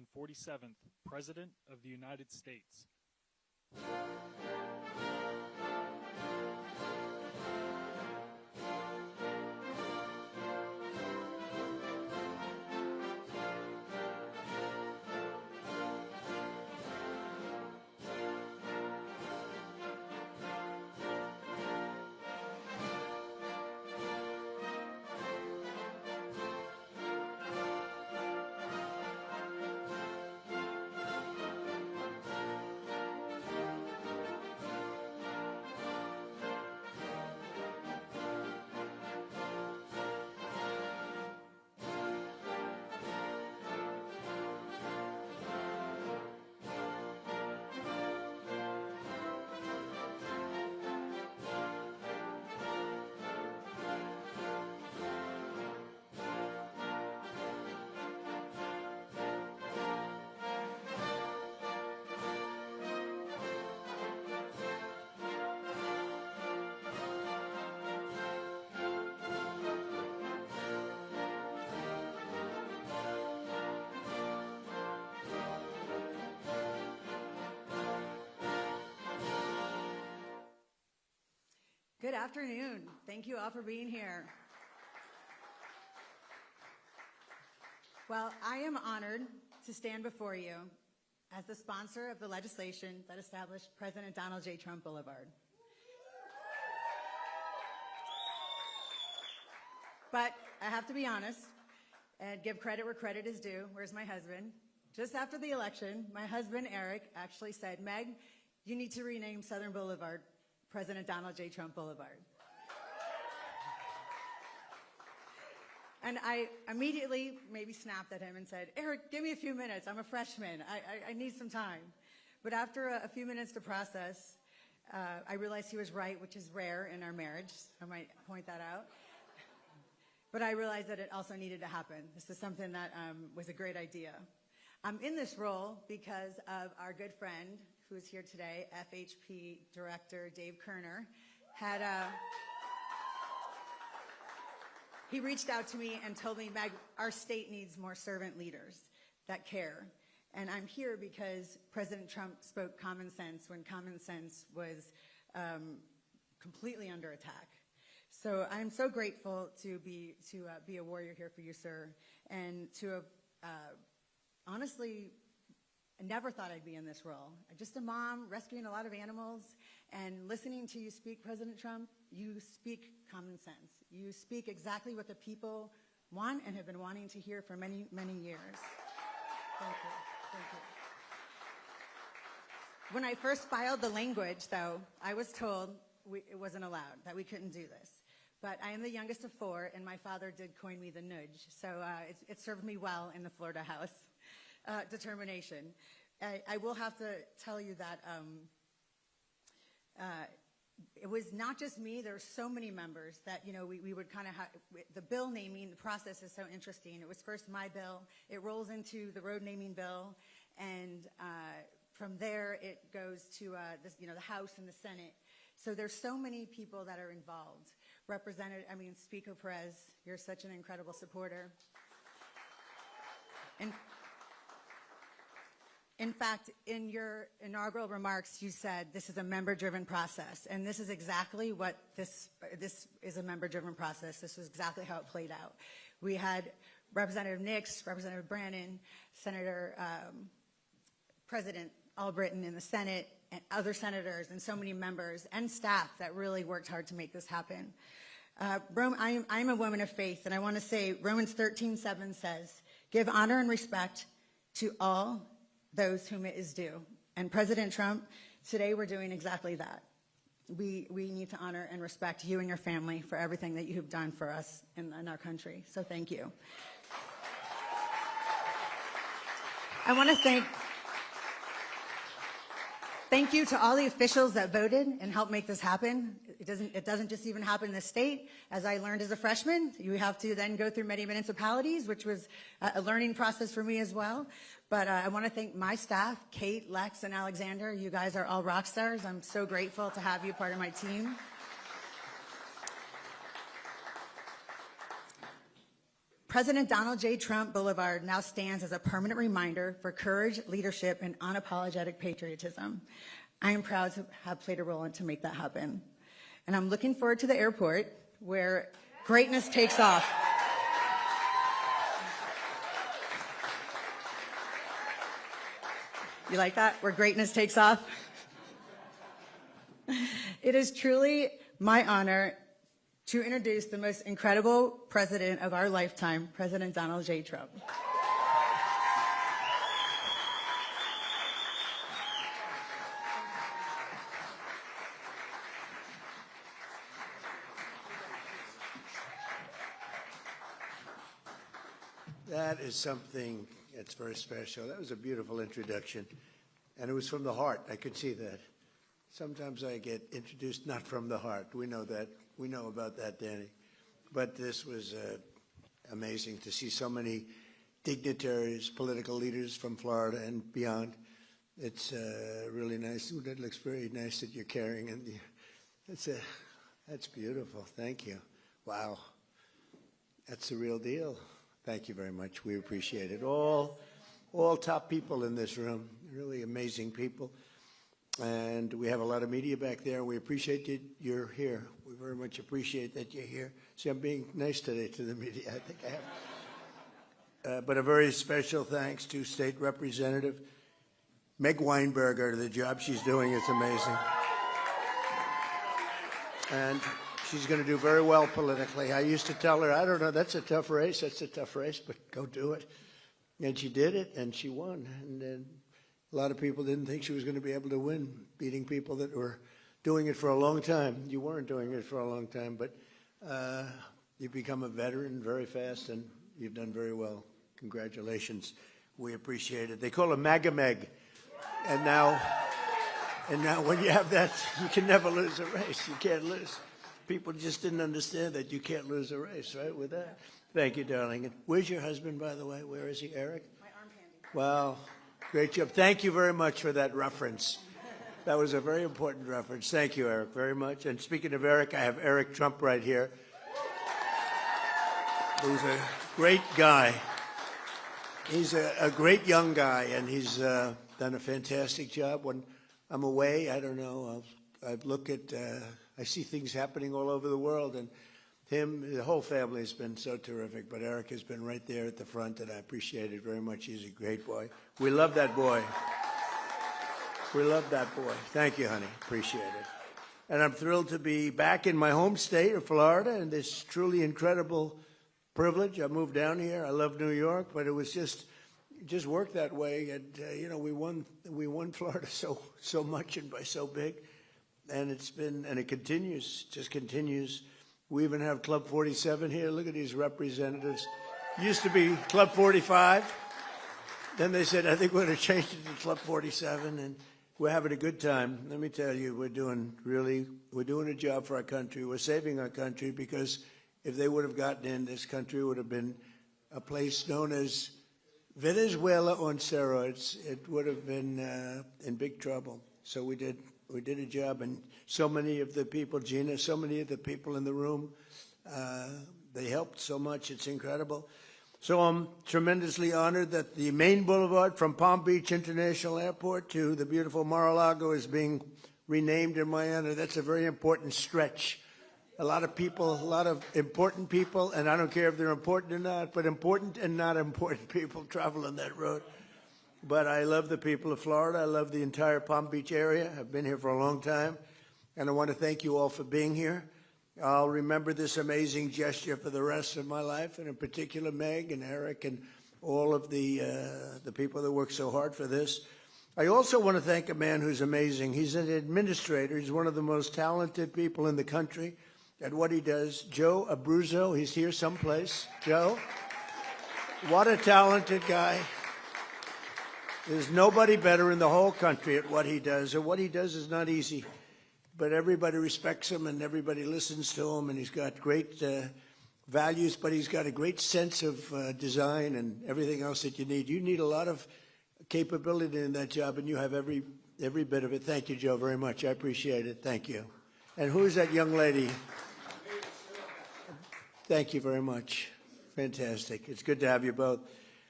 147th President of the United States. Good afternoon. Thank you all for being here. Well, I am honored to stand before you as the sponsor of the legislation that established President Donald J. Trump Boulevard. But I have to be honest and give credit where credit is due. Where's my husband? Just after the election, my husband, Eric, actually said, Meg, you need to rename Southern Boulevard President Donald J. Trump Boulevard. And I immediately maybe snapped at him and said, Eric, give me a few minutes. I'm a freshman. I need some time. But after a few minutes to process, I realized he was right, which is rare in our marriage. I might point that out. But I realized that it also needed to happen. This is something that was a great idea. I'm in this role because of our good friend who is here today, FHP Director Dave Kerner, he reached out to me and told me, Meg, our state needs more servant leaders that care. And I'm here because President Trump spoke common sense when common sense was completely under attack. So I'm so grateful to be a warrior here for you, sir, and to have honestly, I never thought I'd be in this role. I'm just a mom rescuing a lot of animals, and listening to you speak, President Trump, you speak common sense. You speak exactly what the people want and have been wanting to hear for many, many years. Thank you. Thank you. When I first filed the language, though, I was told it wasn't allowed, that we couldn't do this. But I am the youngest of four, and my father did coin me the nudge, so it served me well in the Florida House. Determination. I will have to tell you that it was not just me. There were so many members that, you know, we would kind of have the bill naming. The process is so interesting. It was first my bill. It rolls into the road naming bill, and from there it goes to the House and the Senate. So there's so many people that are involved. Speaker Perez, you're such an incredible supporter. And in fact, in your inaugural remarks, you said this is a member-driven process, and this is exactly what this is, a member-driven process. This is exactly how it played out. We had Representative Nix, Representative Brannon, Senator President Albritton in the Senate, and other senators, and so many members and staff that really worked hard to make this happen. I'm a woman of faith, and I want to say Romans 13:7 says, "Give honor and respect to all those whom it is due." And President Trump, today we're doing exactly that. We need to honor and respect you and your family for everything that you have done for us in our country. So thank you. I want to thank you to all the officials that voted and helped make this happen. It doesn't just even happen in the state. As I learned as a freshman, you have to then go through many municipalities, which was a learning process for me as well. But I want to thank my staff, Kate, Lex, and Alexander. You guys are all rock stars. I'm so grateful to have you part of my team. President Donald J. Trump Boulevard now stands as a permanent reminder for courage, leadership, and unapologetic patriotism. I am proud to have played a role in to make that happen. And I'm looking forward to the airport where greatness takes off. You like that? Where greatness takes off? It is truly my honor to introduce the most incredible president of our lifetime, President Donald J. Trump. That is something that's very special. That was a beautiful introduction, and it was from the heart. I could see that. Sometimes I get introduced not from the heart. We know that. We know about that, Danny. But this was amazing to see so many dignitaries, political leaders from Florida and beyond. It's really nice. Ooh, that looks very nice that you're carrying, and that's beautiful. Thank you. Wow, that's the real deal. Thank you very much. We appreciate it. All top people in this room, really amazing people. And we have a lot of media back there. We appreciate that you're here. We very much appreciate that you're here. See, I'm being nice today to the media. I think I have. But a very special thanks to State Representative Meg Weinberger. The job she's doing is amazing. And she's going to do very well politically. I used to tell her, I don't know, that's a tough race. That's a tough race, but go do it. And she did it, and she won. And then a lot of people didn't think she was going to be able to win, beating people that were doing it for a long time. You weren't doing it for a long time, but you've become a veteran very fast, and you've done very well. Congratulations. We appreciate it. They call her MAGA Meg. And now when you have that, you can never lose a race. You can't lose. People just didn't understand that you can't lose a race, right, with that. Thank you, darling. And where's your husband, by the way? Where is he, Eric? My arm candy. Wow. Great job. Thank you very much for that reference. That was a very important reference. Thank you, Eric, very much. And speaking of Eric, I have Eric Trump right here, who's a great guy. He's a great young guy, and he's done a fantastic job. When I'm away, I don't know, I look at, I see things happening all over the world, and the whole family has been so terrific, but Eric has been right there at the front, and I appreciate it very much. He's a great boy. We love that boy. We love that boy. Thank you, honey. Appreciate it. And I'm thrilled to be back in my home state of Florida, and this truly incredible privilege. I moved down here. I love New York, but it was just worked that way. And you know, we won Florida so much and by so big, and it continues, just continues. We even have Club 47 here. Look at these representatives. Used to be Club 45. Then they said, I think we're going to change it to Club 47, and we're having a good time. Let me tell you, we're doing a job for our country. We're saving our country, because if they would have gotten in, this country would have been a place known as Venezuela on steroids. It would have been in big trouble. So we did a job, and so many of the people, Gina, so many of the people in the room, they helped so much. It's incredible. So I'm tremendously honored that the main boulevard from Palm Beach International Airport to the beautiful MarALago is being renamed in my honor. That's a very important stretch. A lot of people, a lot of important people, and I don't care if they're important or not, but important and not important people travel on that road. But I love the people of Florida. I love the entire Palm Beach area. I've been here for a long time, and I want to thank you all for being here. I'll remember this amazing gesture for the rest of my life, and in particular Meg and Eric and all of the people that work so hard for this. I also want to thank a man who's amazing. He's an administrator. He's one of the most talented people in the country at what he does. Joe Abruzzo, he's here someplace. Joe, what a talented guy. There's nobody better in the whole country at what he does, and what he does is not easy. But everybody respects him, and everybody listens to him, and he's got great values, but he's got a great sense of design and everything else that you need. You need a lot of capability in that job, and you have every bit of it. Thank you, Joe, very much. I appreciate it. Thank you. And who is that young lady? Thank you very much. fantastic. It's good to have you both.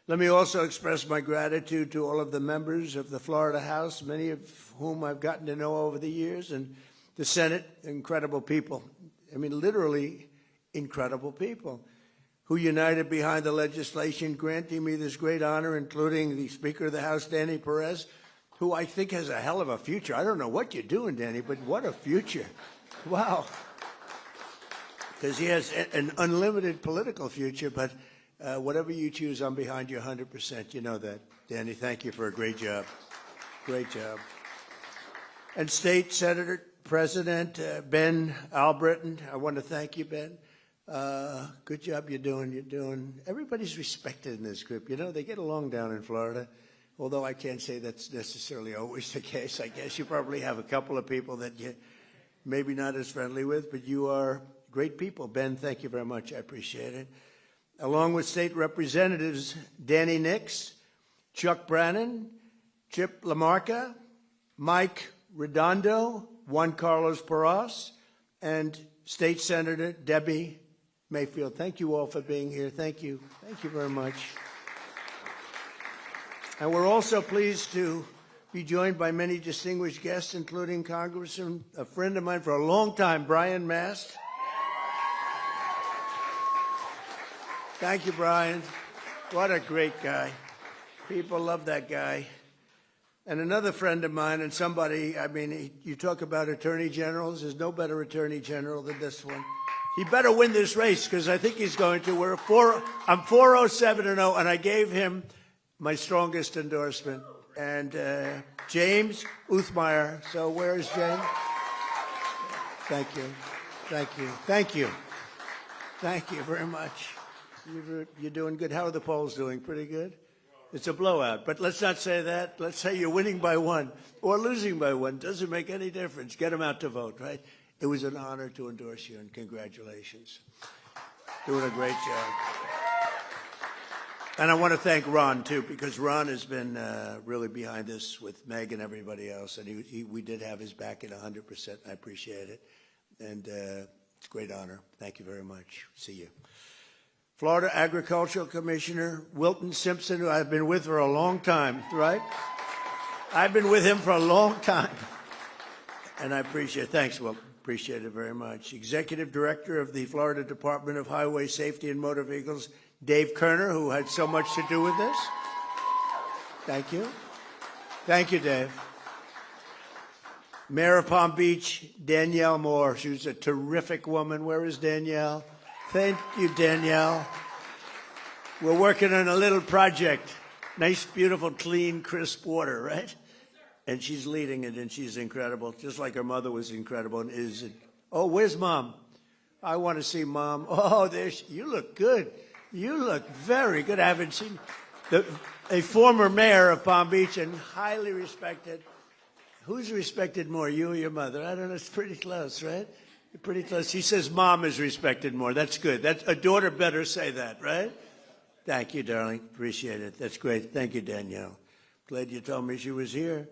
Let me also express my gratitude to all of the members of the Florida House, many of whom I've gotten to know over the years, and the Senate, incredible people. I mean, literally incredible people who united behind the legislation granting me this great honor, including the Speaker of the House, Danny Perez, who I think has a hell of a future. I don't know what you're doing, Danny, but what a future. Wow. Because he has an unlimited political future, but whatever you choose, I'm behind you 100%. You know that. Danny, thank you for a great job. Great job. And State Senator President Ben Albritton, I want to thank you, Ben. Good job you're doing. Everybody's respected in this group. You know, they get along down in Florida, although I can't say that's necessarily always the case. I guess you probably have a couple of people that you maybe not as friendly with, but you are great people. Ben, thank you very much. I appreciate it. Along with state representatives Danny Nix, Chuck Brannon, Chip LaMarca, Mike Redondo, Juan Carlos Porras, and State Senator Debbie Mayfield. Thank you all for being here. Thank you. Thank you very much. And we're also pleased to be joined by many distinguished guests, including Congressman, a friend of mine for a long time, Brian Mast. Thank you, Brian. What a great guy. People love that guy. And another friend of mine and somebody, I mean, you talk about attorney generals. There's no better attorney general than this one. He better win this race because I think he's going to. I'm 407-0, and I gave him my strongest endorsement. And James Uthmeyer. So where is James? Thank you. Thank you. Thank you. Thank you very much. You're doing good. How are the polls doing? Pretty good? It's a blowout, but let's not say that. Let's say you're winning by one or losing by one. Doesn't make any difference. Get them out to vote, right? It was an honor to endorse you, and congratulations. Doing a great job. And I want to thank Ron, too, because Ron has been really behind this with Meg and everybody else, and we did have his back at 100%. I appreciate it, and it's a great honor. Thank you very much. See you. Florida Agricultural Commissioner Wilton Simpson, who I've been with for a long time, right? I've been with him for a long time. And I appreciate it. Thanks, Wilton. Appreciate it very much. Executive Director of the Florida Department of Highway Safety and Motor Vehicles, Dave Kerner, who had so much to do with this. Thank you. Thank you, Dave. Mayor of Palm Beach, Danielle Moore. She was a terrific woman. Where is Danielle? Thank you, Danielle. We're working on a little project. Nice, beautiful, clean, crisp water, right? And she's leading it, and she's incredible, just like her mother was incredible and is. Oh, where's Mom? I want to see Mom. Oh, you look good. You look very good. I haven't seen a former mayor of Palm Beach and highly respected. Who's respected more, you or your mother? I don't know. It's pretty close, right? Pretty close. She says Mom is respected more. That's good. A daughter better say that, right? Thank you, darling. Appreciate it. That's great. Thank you, Danielle. Glad you told me she was here.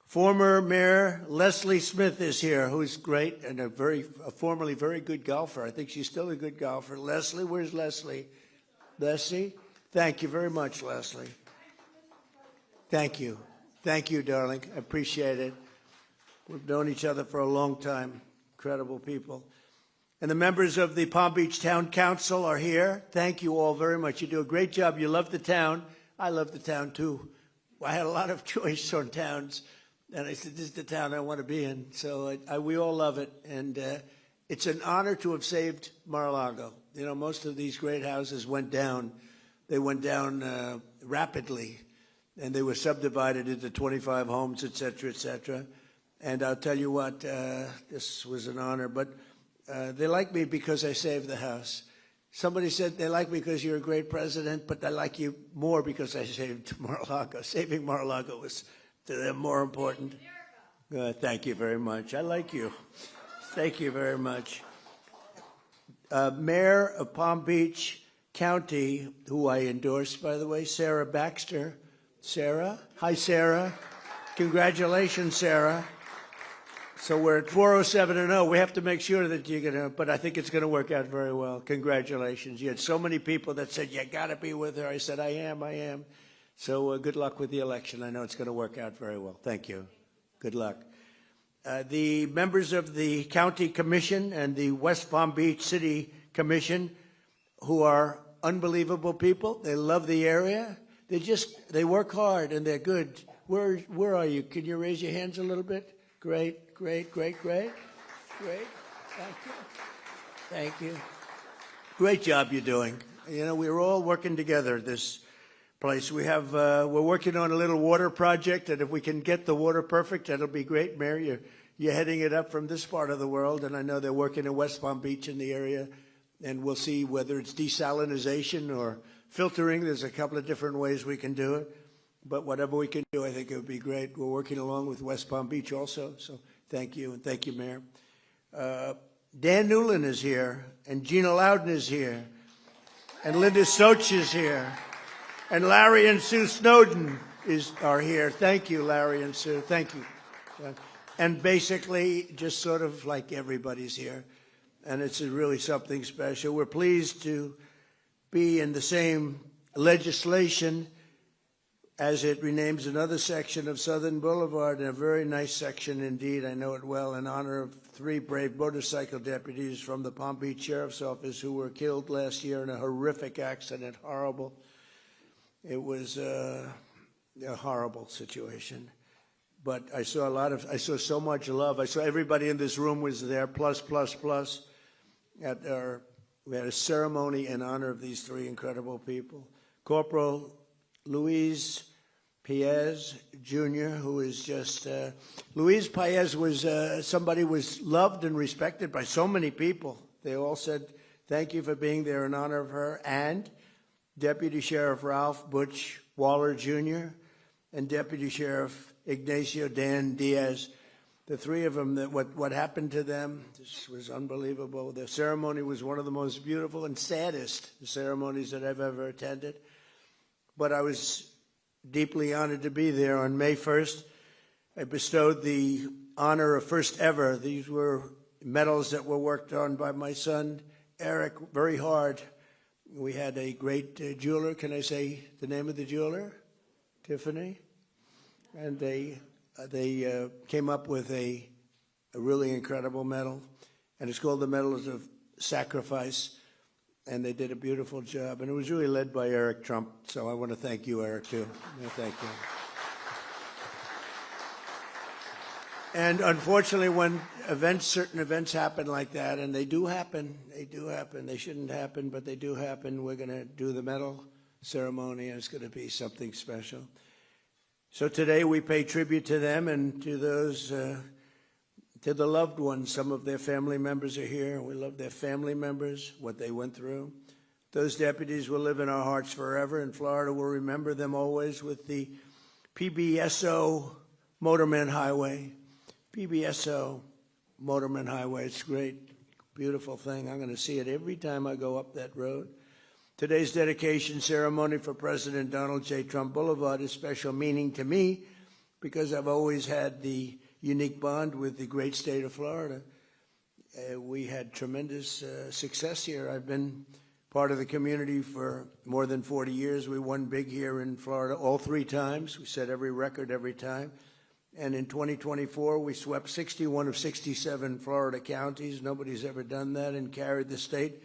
Former Mayor Leslie Smith is here, who's great and a formerly very good golfer. I think she's still a good golfer. Leslie, where's Leslie? Leslie? Thank you very much, Leslie. Thank you. Thank you, darling. I appreciate it. We've known each other for a long time. Incredible people. And the members of the Palm Beach Town Council are here. Thank you all very much. You do a great job. You love the town. I love the town, too. I had a lot of choice on towns, and I said, this is the town I want to be in. So we all love it, and it's an honor to have saved MarALago. You know, most of these great houses went down. They went down rapidly, and they were subdivided into 25 homes, et cetera, et cetera. And I'll tell you what, this was an honor, but they like me because I saved the house. Somebody said they like me because you're a great president, but they like you more because I saved MarALago. Saving MarALago was to them more important. Thank you very much. I like you. Thank you very much. Mayor of Palm Beach County, who I endorsed, by the way, Sarah Baxter. Sarah? Hi, Sarah. Congratulations, Sarah. So we're at 407-0. We have to make sure that you're going to, but I think it's going to work out very well. Congratulations. You had so many people that said, you got to be with her. I said, I am. So good luck with the election. I know it's going to work out very well. Thank you. Good luck. The members of the County Commission and the West Palm Beach City Commission, who are unbelievable people. They love the area. They work hard and they're good. Where are you? Can you raise your hands a little bit? Great. Thank you. Great job you're doing. You know, we're all working together at this place. We're working on a little water project, and if we can get the water perfect, that'll be great. Mayor, you're heading it up from this part of the world, and I know they're working in West Palm Beach in the area, and we'll see whether it's desalinization or filtering. There's a couple of different ways we can do it, but whatever we can do, I think it would be great. We're working along with West Palm Beach also, so thank you, and thank you, Mayor. Dan Newland is here, and Gina Loudon is here, and Linda Soch is here, and Larry and Sue Snowden are here. Thank you, Larry and Sue. Thank you. And basically, just sort of like everybody's here, and it's really something special. We're pleased to be in the same legislation as it renames another section of Southern Boulevard, and a very nice section indeed, I know it well, in honor of 3 brave motorcycle deputies from the Palm Beach Sheriff's Office who were killed last year in a horrific accident. Horrible. It was a horrible situation. But I saw so much love. I saw everybody in this room was there, plus. We had a ceremony in honor of these 3 incredible people. Corporal Luis Paez Jr., who is just, Luis Paez was somebody who was loved and respected by so many people. They all said, thank you for being there in honor of her. And Deputy Sheriff Ralph Butch Waller Jr. and Deputy Sheriff Ignacio Dan Diaz, the 3 of them, what happened to them, this was unbelievable. The ceremony was one of the most beautiful and saddest ceremonies that I've ever attended. But I was deeply honored to be there. On May 1st, I bestowed the honor of first ever. These were medals that were worked on by my son, Eric, very hard. We had a great jeweler. Can I say the name of the jeweler? Tiffany. And they came up with a really incredible medal. And it's called the Medals of Sacrifice. And they did a beautiful job. And it was really led by Eric Trump. So I want to thank you, Eric, too. Thank you. And unfortunately, when certain events happen like that, and they do happen, they shouldn't happen, but they do happen, we're going to do the medal ceremony, and it's going to be something special. So today we pay tribute to them and to those, to the loved ones. Some of their family members are here. We love their family members, what they went through. Those deputies will live in our hearts forever. In Florida, we'll remember them always with the PBSO Motorman Highway. PBSO Motorman Highway. It's a great, beautiful thing. I'm going to see it every time I go up that road. Today's dedication ceremony for President Donald J. Trump Boulevard is special meaning to me because I've always had the unique bond with the great state of Florida. We had tremendous success here. I've been part of the community for more than 40 years. We won big here in Florida all 3 times. We set every record every time. And in 2024, we swept 61 of 67 Florida counties. Nobody's ever done that, and carried the state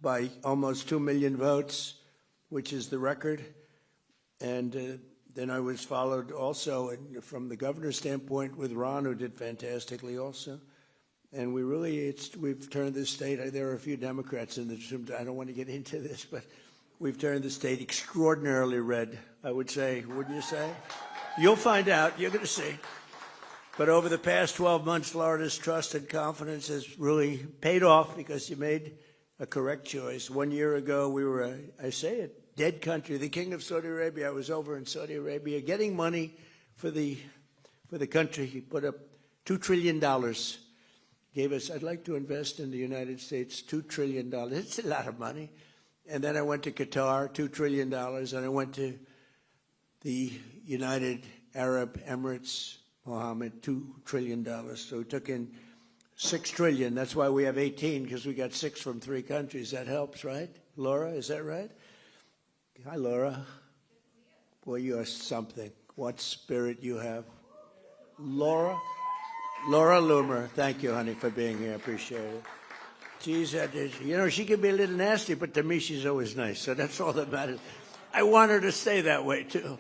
by almost 2 million votes, which is the record. And then I was followed also from the governor's standpoint with Ron, who did fantastically also. And we've turned this state, there are a few Democrats in this room, I don't want to get into this, but we've turned the state extraordinarily red, I would say, wouldn't you say? You'll find out, you're going to see. But over the past 12 months, Florida's trust and confidence has really paid off because you made a correct choice. 1 year ago, we were, I say it, dead country. The king of Saudi Arabia, I was over in Saudi Arabia getting money for the country. He put up $2 trillion. Gave us, I'd like to invest in the United States, $2 trillion. It's a lot of money. And then I went to Qatar, $2 trillion. And I went to the United Arab Emirates, Mohammed, $2 trillion. So we took in $6 trillion. That's why we have 18, because we got 6 from 3 countries. That helps, right? Laura, is that right? Hi, Laura. Boy, you are something. What spirit you have. Laura Loomer, thank you, honey, for being here. I appreciate it. Geez, you know, she can be a little nasty, but to me, she's always nice. So that's all that matters. I want her to stay that way, too.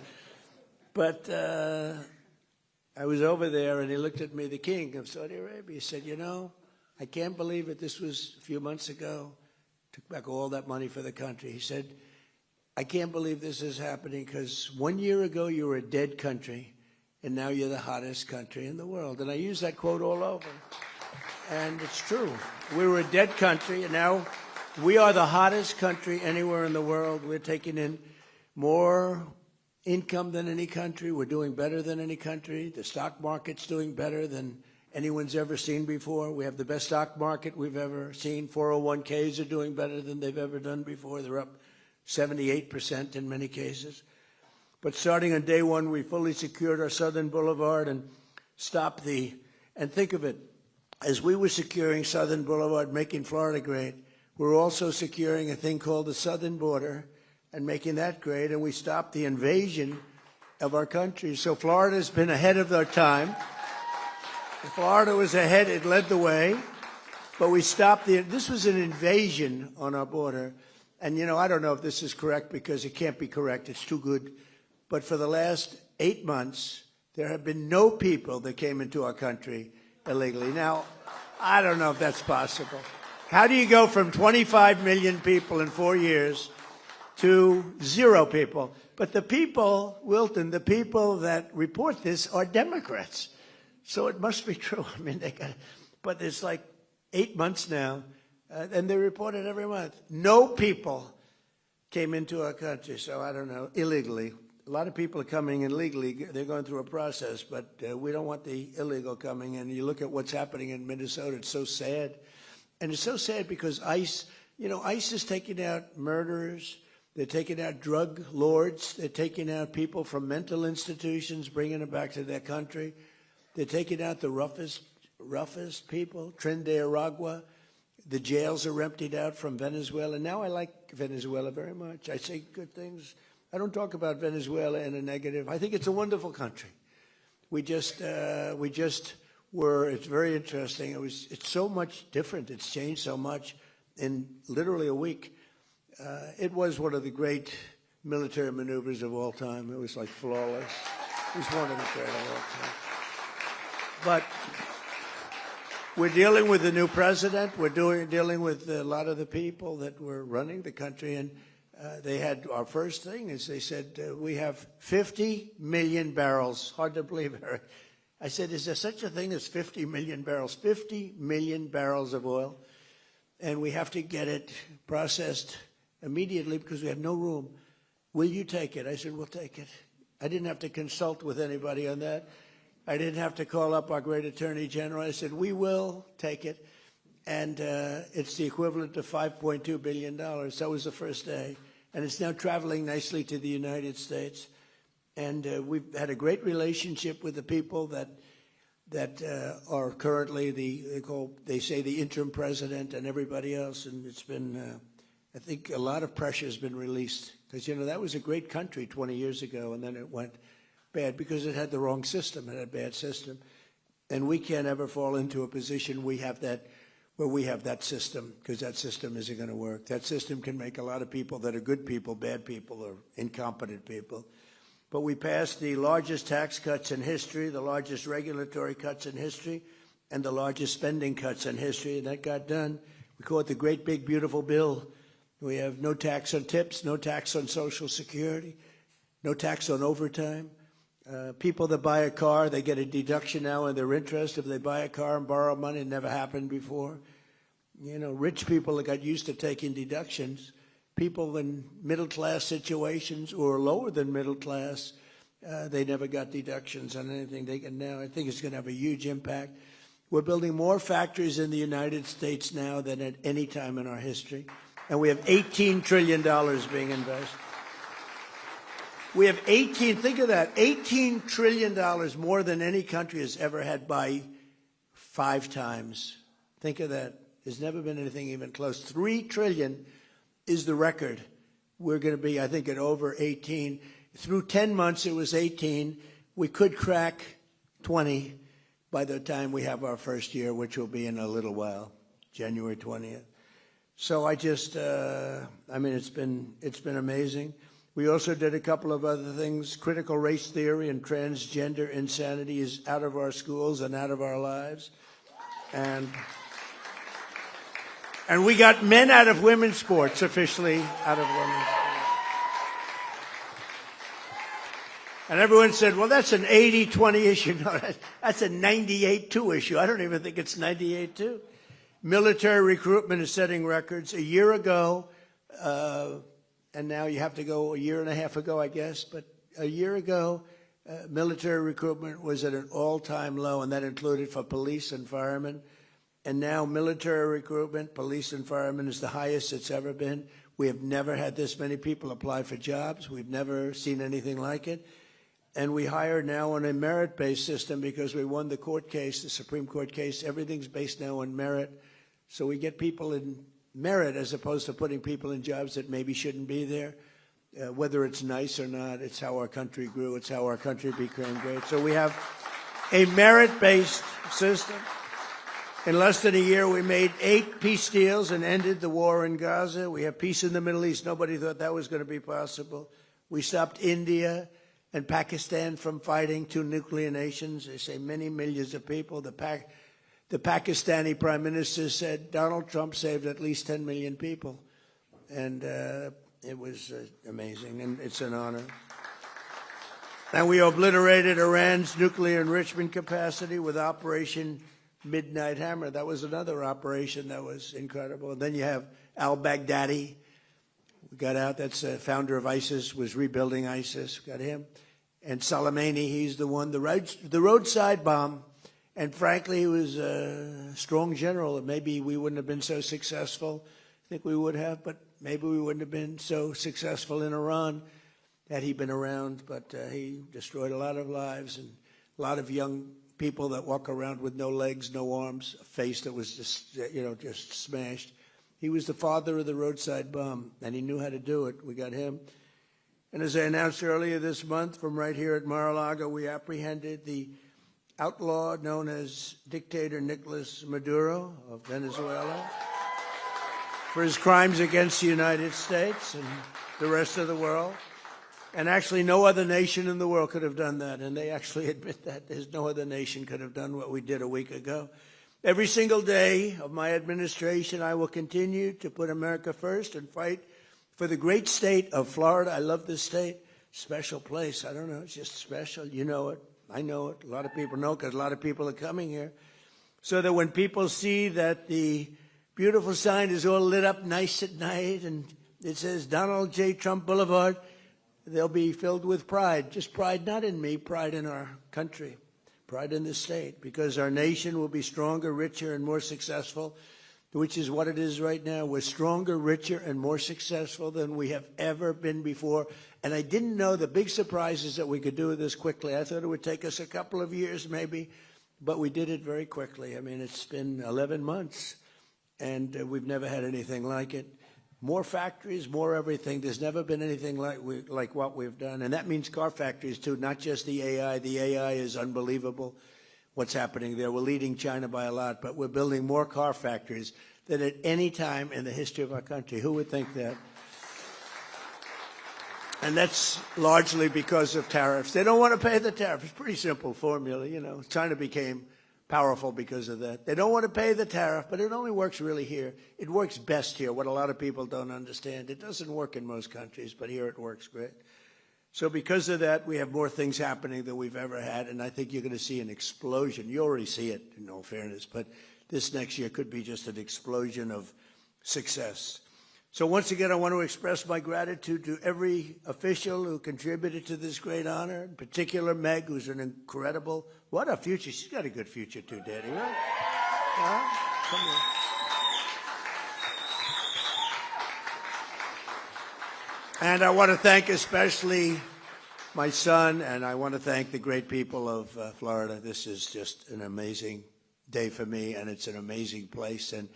But I was over there, and he looked at me, the king of Saudi Arabia. He said, you know, I can't believe it. This was a few months ago. Took back all that money for the country. He said, I can't believe this is happening because 1 year ago you were a dead country, and now you're the hottest country in the world. And I use that quote all over. And it's true. We were a dead country, and now we are the hottest country anywhere in the world. We're taking in more income than any country. We're doing better than any country. The stock market's doing better than anyone's ever seen before. We have the best stock market we've ever seen. 401ks are doing better than they've ever done before. They're up 78% in many cases. But starting on day one, we fully secured our Southern Boulevard and stopped and think of it, as we were securing Southern Boulevard, making Florida great, we're also securing a thing called the southern border and making that great, and we stopped the invasion of our country. So Florida's been ahead of their time. Florida was ahead, it led the way, but we stopped this was an invasion on our border. And, you know, I don't know if this is correct because it can't be correct, it's too good. But for the last 8 months, there have been no people that came into our country illegally. Now, I don't know if that's possible. How do you go from 25 million people in 4 years to 0 people? But the people, Wilton, the people that report this are Democrats. So it must be true. I mean, but it's like 8 months now, and they report it every month. No people came into our country, so I don't know, illegally. A lot of people are coming in legally. They're going through a process, but we don't want the illegal coming in. You look at what's happening in Minnesota, it's so sad. And it's so sad because ICE, you know, ICE is taking out murderers. They're taking out drug lords. They're taking out people from mental institutions, bringing them back to their country. They're taking out the roughest people, Tren de Aragua. The jails are emptied out from Venezuela. Now I like Venezuela very much. I say good things. I don't talk about Venezuela in a negative. I think it's a wonderful country. We just were, it's very interesting. It's so much different. It's changed so much in literally a week. It was one of the great military maneuvers of all time. It was like flawless. It was one of the great of all time. But we're dealing with the new president. We're dealing with a lot of the people that were running the country. And they had, our first thing is they said, we have 50 million barrels. Hard to believe, Eric. I said, is there such a thing as 50 million barrels? 50 million barrels of oil. And we have to get it processed immediately because we have no room. Will you take it? I said, we'll take it. I didn't have to consult with anybody on that. I didn't have to call up our great attorney general. I said, we will take it. And it's the equivalent of $5.2 billion. That was the first day. And it's now traveling nicely to the United States. And we've had a great relationship with the people that are currently they say the interim president and everybody else. And it's been, I think a lot of pressure has been released. Because, you know, that was a great country 20 years ago, and then it went bad because it had the wrong system. It had a bad system. And we can't ever fall into a position where we have that system, because that system isn't going to work. That system can make a lot of people that are good people, bad people, or incompetent people. But we passed the largest tax cuts in history, the largest regulatory cuts in history, and the largest spending cuts in history, and that got done. We call it the Great Big Beautiful Bill. We have no tax on tips, no tax on Social Security, no tax on overtime. People that buy a car, they get a deduction now on their interest. If they buy a car and borrow money, it never happened before. You know, rich people that got used to taking deductions, people in middle-class situations or lower than middle class, they never got deductions on anything. They can now. I think it's going to have a huge impact. We're building more factories in the United States now than at any time in our history. And we have $18 trillion being invested. We have 18, think of that, $18 trillion more than any country has ever had by 5 times. Think of that. There's never been anything even close. 3 trillion is the record. We're going to be, I think, at over 18. Through 10 months, it was 18. We could crack 20 by the time we have our first year, which will be in a little while, January 20th. So I just, I mean, it's been amazing. We also did a couple of other things. Critical race theory and transgender insanity is out of our schools and out of our lives. And we got men out of women's sports, officially out of women's sports. And everyone said, well, that's an 80-20 issue. No, that's a 98-2 issue. I don't even think it's 98-2. Military recruitment is setting records. A year ago, and now you have to go a year and a half ago, I guess, but a year ago, military recruitment was at an all-time low, and that included for police and firemen. And now military recruitment, police and firemen, is the highest it's ever been. We have never had this many people apply for jobs. We've never seen anything like it. And we hire now on a merit-based system because we won the court case, the Supreme Court case. Everything's based now on merit. So we get people in merit as opposed to putting people in jobs that maybe shouldn't be there. Whether it's nice or not, it's how our country grew. It's how our country became great. So we have a merit-based system. In less than a year, we made 8 peace deals and ended the war in Gaza. We have peace in the Middle East. Nobody thought that was going to be possible. We stopped India and Pakistan from fighting, 2 nuclear nations. They say many millions of people. The Pakistani prime minister said Donald Trump saved at least 10 million people. And it was amazing, and it's an honor. And we obliterated Iran's nuclear enrichment capacity with Operation Midnight Hammer. That was another operation that was incredible. And then you have al-Baghdadi. We got out. That's the founder of ISIS, was rebuilding ISIS. Got him. And Soleimani, he's the one, the roadside bomb. And frankly, he was a strong general. Maybe we wouldn't have been so successful. I think we would have, but maybe we wouldn't have been so successful in Iran had he been around. But he destroyed a lot of lives and a lot of young people that walk around with no legs, no arms, a face that was just, just smashed. He was the father of the roadside bomb, and he knew how to do it. We got him. And as I announced earlier this month, from right here at MarALago, we apprehended the outlaw known as dictator Nicolas Maduro of Venezuela for his crimes against the United States and the rest of the world. And actually, no other nation in the world could have done that. And they actually admit that. There's no other nation could have done what we did a week ago. Every single day of my administration, I will continue to put America first and fight for the great state of Florida. I love this state. Special place. I don't know. It's just special. You know it. I know it. A lot of people know because a lot of people are coming here. So that when people see that the beautiful sign is all lit up nice at night and it says Donald J. Trump Boulevard, they'll be filled with pride. Just pride not in me, pride in our country, pride in the state, because our nation will be stronger, richer, and more successful, which is what it is right now. We're stronger, richer, and more successful than we have ever been before. And I didn't know the big surprise is that we could do this quickly. I thought it would take us a couple of years maybe, but we did it very quickly. I mean, it's been 11 months, and we've never had anything like it. More factories, more everything. There's never been anything like what we've done. And that means car factories, too, not just the AI. The AI is unbelievable, what's happening there. We're leading China by a lot, but we're building more car factories than at any time in the history of our country. Who would think that? And that's largely because of tariffs. They don't want to pay the tariff. It's a pretty simple formula, China became powerful because of that. They don't want to pay the tariff, but it only works really here. It works best here, what a lot of people don't understand. It doesn't work in most countries, but here it works great. So because of that, we have more things happening than we've ever had, and I think you're going to see an explosion. You already see it, in all fairness, but this next year could be just an explosion of success. So once again, I want to express my gratitude to every official who contributed to this great honor, in particular Meg, who's an incredible, what a future. She's got a good future too, Daddy, right? Come here. And I want to thank especially my son, and I want to thank the great people of Florida. This is just an amazing day for me, and it's an amazing place. And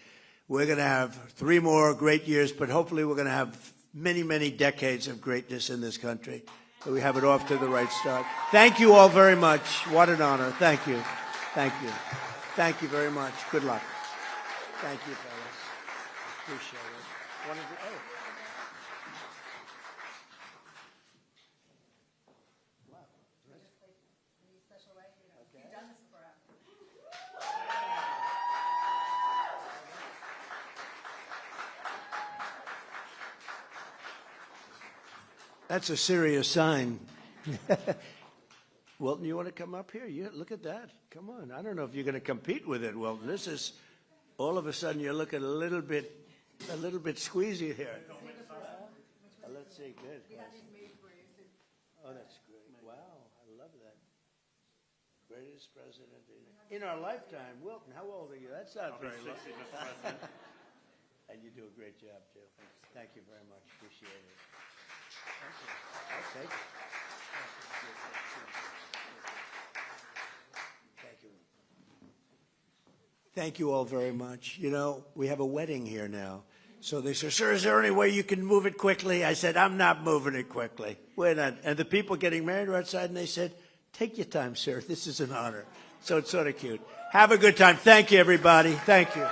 we're going to have 3 more great years, but hopefully we're going to have many, many decades of greatness in this country. So we have it off to the right start. Thank you all very much. What an honor. Thank you. Thank you. Thank you very much. Good luck. Thank you, fellas. Appreciate it. That's a serious sign. Wilton, you want to come up here? Look at that. Come on. I don't know if you're going to compete with it, Wilton. This is, all of a sudden, you're looking a little bit squeezy here. Let's see. Good. Oh, that's great. Wow. I love that. Greatest president in our lifetime. Wilton, how old are you? That's not very long. And you do a great job, too. Thank you very much. Appreciate it. Okay. Thank you. Thank you all very much. You know, we have a wedding here now. So they said, sir, is there any way you can move it quickly? I said, I'm not moving it quickly. We're not. And the people getting married were outside, and they said, take your time, sir. This is an honor. So it's sort of cute. Have a good time. Thank you, everybody. Thank you.